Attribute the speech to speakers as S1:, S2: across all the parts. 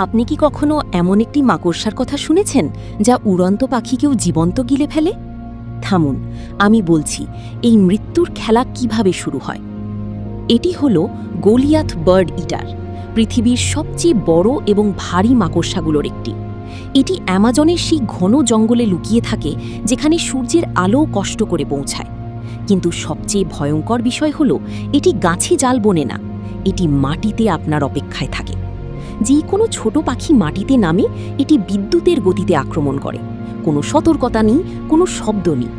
S1: আপনি কি কখনো এমন একটি মাকড়সার কথা শুনেছেন যা উড়ন্ত পাখিকেও জীবন্ত গিলে ফেলে? থামুন, আমি বলছি এই মৃত্যুর খেলা কিভাবে শুরু হয়। এটি হল গোলিয়াথ বার্ড ইটার, পৃথিবীর সবচেয়ে বড় এবং ভারী মাকড়সাগুলোর একটি। এটি অ্যামাজনের সেই ঘন জঙ্গলে লুকিয়ে থাকে যেখানে সূর্যের আলো কষ্ট করে পৌঁছায়। কিন্তু সবচেয়ে ভয়ঙ্কর বিষয় হল এটি গাছে জাল বোনে না, এটি মাটিতে আপনার অপেক্ষায় থাকে। যে কোনো ছোট পাখি মাটিতে নামে, এটি বিদ্যুতের গতিতে আক্রমণ করে। কোনো সতর্কতা নেই, কোনো শব্দ নেই।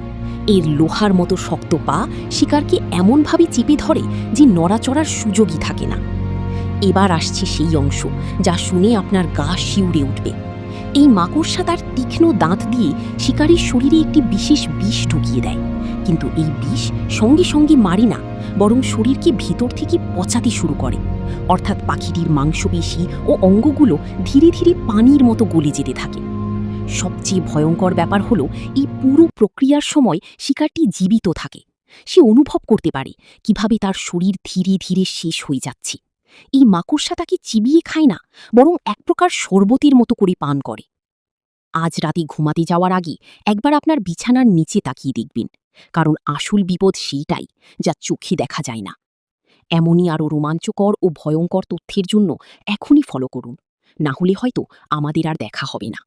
S1: এর লোহার মতো শক্ত পা শিকারকে এমনভাবে চেপে ধরে যে নড়াচড়ার সুযোগই থাকে না। এবার আসছে সেই অংশ যা শুনে আপনার গা শিউরে উঠবে। এই মাকড়সা তার তীক্ষ্ণ দাঁত দিয়ে শিকারীর শরীরে একটি বিশেষ বিষ ঢুকিয়ে দেয়। কিন্তু এই বিষ সঙ্গে সঙ্গে মারে না, বরং শরীরকে ভিতর থেকে পচাতে শুরু করে। অর্থাৎ পাখিটির মাংসপেশি ও অঙ্গগুলো ধীরে ধীরে পানির মতো গলে যেতে থাকে। সবচেয়ে ভয়ঙ্কর ব্যাপার হলো এই পুরো প্রক্রিয়ার সময় শিকারটি জীবিত থাকে। সে অনুভব করতে পারে কিভাবে তার শরীর ধীরে ধীরে শেষ হয়ে যাচ্ছে। এই মাকড়সা তাকে চিবিয়ে খায় না, বরং এক প্রকার শরবতের মতো করে পান করে। আজ রাতে ঘুমাতে যাওয়ার আগে একবার আপনার বিছানার নিচে তাকিয়ে দেখবেন, কারণ আসল বিপদ সেইটাই যা চোখে দেখা যায় না। এমনই আরও রোমাঞ্চকর ও ভয়ঙ্কর তথ্যের জন্য এখনই ফলো করুন, না হলে হয়তো আমাদের আর দেখা হবে না।